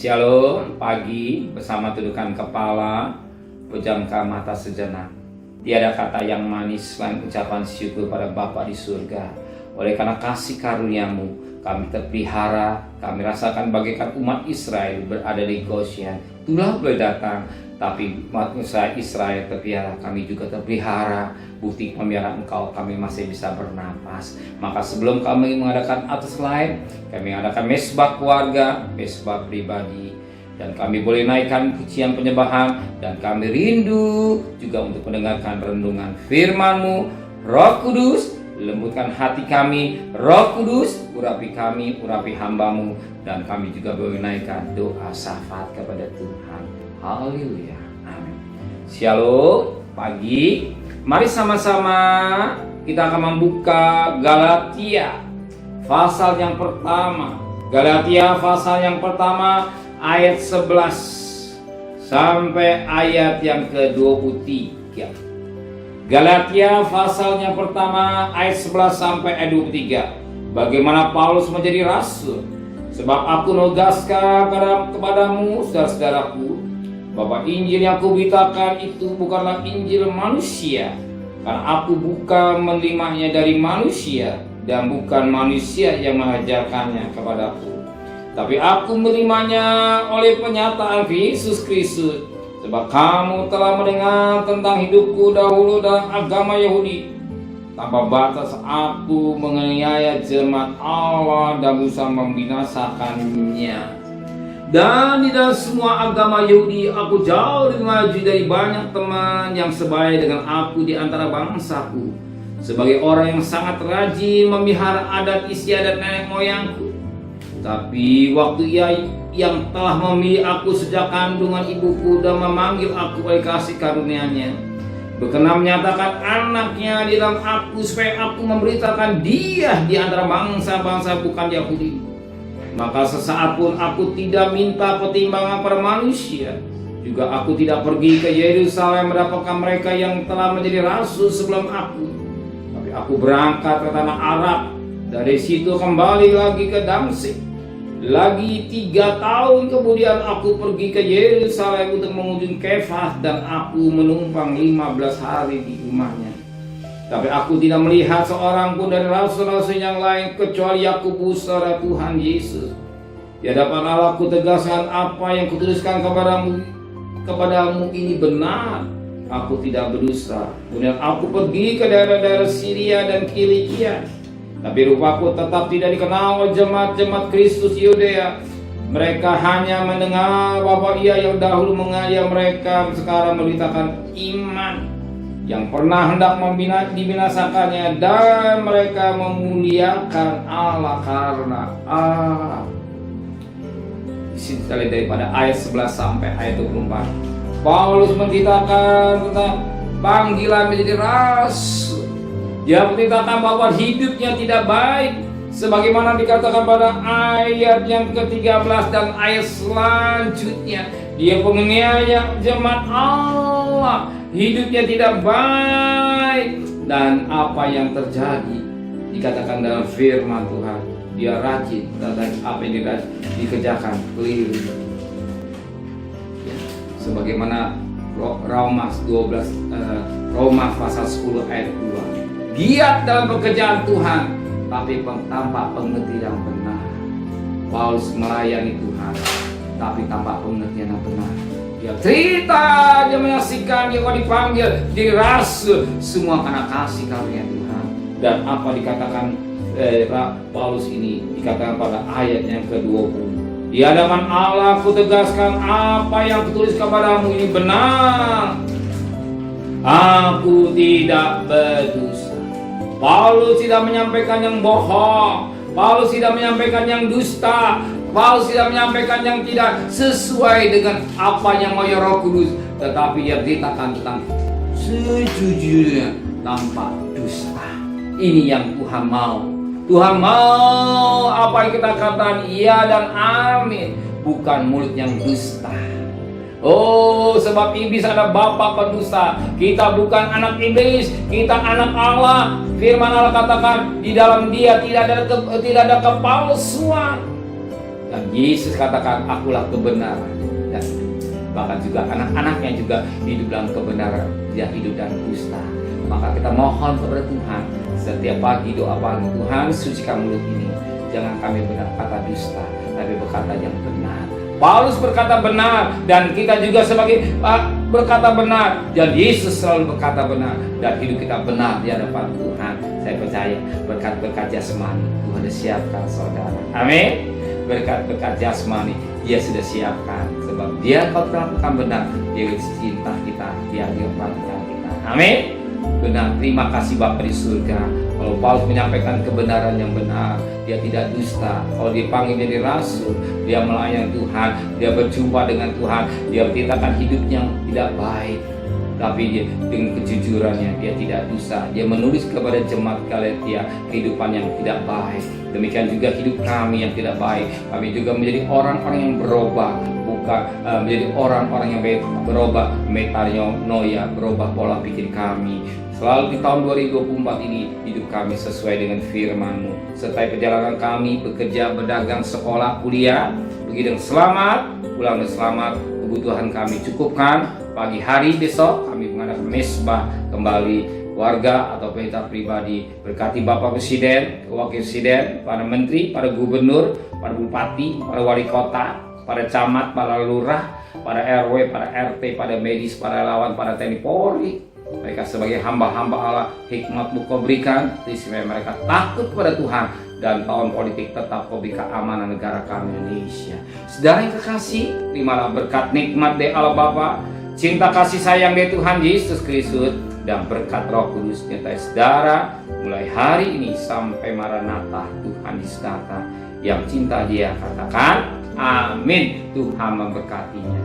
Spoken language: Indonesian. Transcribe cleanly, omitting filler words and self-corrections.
Shalom, pagi bersama tundukkan kepala, pejamkan mata sejenak. Tiada kata yang manis selain ucapan syukur pada Bapa di surga. Oleh karena kasih karunia-Mu, kami terpelihara, kami rasakan bagaikan umat Israel berada di Goshen. Itulah boleh datang, tapi umat Israel terpelihara, kami juga terpelihara. Bukti pemeliharaan Engkau, kami masih bisa bernapas. Maka sebelum kami mengadakan atas lain, kami mengadakan mesbah keluarga, mesbah pribadi, dan kami boleh naikkan pujian penyembahan, dan kami rindu juga untuk mendengarkan renungan firman-Mu. Roh Kudus, lembutkan hati kami. Roh Kudus, urapi kami, urapi hamba-Mu, dan kami juga boleh naikkan doa syafaat kepada Tuhan. Haleluya, amin. Shalom, pagi. Mari sama-sama kita akan membuka Galatia pasal yang pertama. Galatia pasal yang pertama ayat 11 sampai ayat yang ke-23. Galatia pasal yang pertama ayat 11 sampai ayat 23. Bagaimana Paulus menjadi rasul? Sebab aku nugaskan kepadamu, saudara-saudaraku, bahwa Injil yang kuberitakan itu bukanlah Injil manusia, karena aku bukan menerimanya dari manusia, dan bukan manusia yang mengajarkannya kepadaku, tapi aku menerimanya oleh penyataan Yesus Kristus. Sebab kamu telah mendengar tentang hidupku dahulu dalam agama Yahudi. Tanpa batas aku menganiaya jemaat Allah dan berusaha membinasakannya. Dan di dalam semua agama Yahudi aku jauh lebih maju dari banyak teman yang sebaya dengan aku di antara bangsaku, sebagai orang yang sangat rajin memelihara adat istiadat nenek moyangku. Tapi waktu Ia yang telah memilih aku sejak kandungan ibuku dan memanggil aku oleh kasih karunia-Nya, berkenan menyatakan anaknya di dalam aku, supaya aku memberitakan Dia di antara bangsa-bangsa bukan Yahudi. Maka sesaat pun aku tidak minta pertimbangan pada manusia. Juga aku tidak pergi ke Yerusalem mendapatkan mereka yang telah menjadi rasul sebelum aku. Tapi aku berangkat ke tanah Arab. Dari situ kembali lagi ke Damsyik. Lagi 3 tahun kemudian aku pergi ke Yerusalem untuk mengunjungi Kefas, dan aku menumpang 15 hari di rumahnya. Tapi aku tidak melihat seorang pun dari rasul-rasul yang lain kecuali Yakobus saudara Tuhan Yesus. Di hadapan Allah aku tegaskan apa yang kutuliskan kepadamu ini benar. Aku tidak berdusta. Kemudian aku pergi ke daerah-daerah Syria dan Kilikia. Tapi rupaku tetap tidak dikenal oleh jemaat-jemaat Kristus Yudea. Mereka hanya mendengar bahwa Ia yang dahulu mengajak mereka sekarang memberitakan iman yang pernah hendak dibinasakannya, dan mereka memuliakan Allah karena Allah. Di sini kita lihat daripada ayat 11 sampai ayat 24. Paulus menceritakan tentang panggilan menjadi rasul. Dia menceritakan bahwa hidupnya tidak baik, sebagaimana dikatakan pada ayat yang ke-13 dan ayat selanjutnya. Dia penganiaya jemaat Allah, hidupnya tidak baik. Dan apa yang terjadi dikatakan dalam firman Tuhan, dia rajin terhadap apa yang dikerjakan keliru. Sebagaimana Roma pasal 10 ayat 2. Giat dalam pekerjaan Tuhan, tapi tanpa pengertian yang benar. Paulus melayani Tuhan, tapi tanpa pengertian yang benar. Dia cerita, dia menyaksikan, dia dipanggil, dia rasul, semua karena kasih karunia Tuhan. Dan apa dikatakan Paulus ini, dikatakan pada ayat yang ke-20. Di hadapan Allah aku tegaskan apa yang kutulis kepadamu ini benar. Aku tidak berdusta. Paulus tidak menyampaikan yang bohong. Paulus tidak menyampaikan yang dusta. Paulus tidak menyampaikan yang tidak sesuai dengan apa yang mau Roh Kudus, tetapi ia beritakan tentang sejujurnya tanpa dusta. Ini yang Tuhan mau. Tuhan mau apa yang kita katakan iya dan amin, bukan mulut yang dusta. Oh, sebab iblis ada bapa pendusta. Kita bukan anak iblis, kita anak Allah. Firman Allah katakan di dalam Dia tidak ada kepalsuan. Dan Yesus katakan, akulah kebenaran dan hidup. Bahkan juga anak-anaknya juga hidup dalam kebenaran, dia hidup dan dusta. Maka kita mohon kepada Tuhan, setiap pagi doa pagi, Tuhan sucikan mulut ini, jangan kami berkata dusta, tapi berkata yang benar. Paulus berkata benar, dan kita juga sebagai berkata benar, dan Yesus selalu berkata benar, dan hidup kita benar di hadapan Tuhan. Saya percaya berkat-berkat jasmani Tuhan sudah siapkan saudara. Amin. Berkat-berkat jasmani Dia sudah siapkan, sebab Dia kalau melakukan benar, Dia cinta kita, Dia memperhatikan kita. Amin. Benar, terima kasih Bapa di surga. Kalau Paulus menyampaikan kebenaran yang benar, dia tidak dusta. Kalau dipanggil jadi rasul, dia melayani Tuhan, dia berjumpa dengan Tuhan, dia menceritakan hidupnya yang tidak baik, tapi dia dengan kejujurannya dia tidak dusta. Dia menulis kepada jemaat Galatia kehidupan yang tidak baik. Demikian juga hidup kami yang tidak baik. Kami juga menjadi orang-orang yang berubah, bukan menjadi orang-orang yang berubah metanoia, berubah pola pikir kami. Selalu di tahun 2024 ini hidup kami sesuai dengan firman-Mu. Sertai perjalanan kami bekerja, berdagang, sekolah, kuliah, pergi dengan selamat, pulang dengan selamat. Kebutuhan kami cukupkan. Pagi hari besok kami mengadakan mesbah kembali, warga atau kita pribadi. Berkati Bapak Presiden, Wakil Presiden, para Menteri, para Gubernur, para Bupati, para Wali Kota, para Camat, para Lurah, para RW, para RT, para medis, para relawan, para TNI Polri. Mereka sebagai hamba-hamba Allah, hikmat-Mu Kau berikan, supaya mereka takut kepada Tuhan, dan tahun politik tetap Kau beri keamanan negara kami Indonesia. Saudara yang kekasih, terimalah berkat nikmat dari Allah Bapa, cinta kasih sayang dari Tuhan Yesus Kristus, dan berkat Roh Kudus nyertai saudara mulai hari ini sampai Maranatha Tuhan Yesus datang. Yang cinta Dia katakan amin. Tuhan memberkatinya.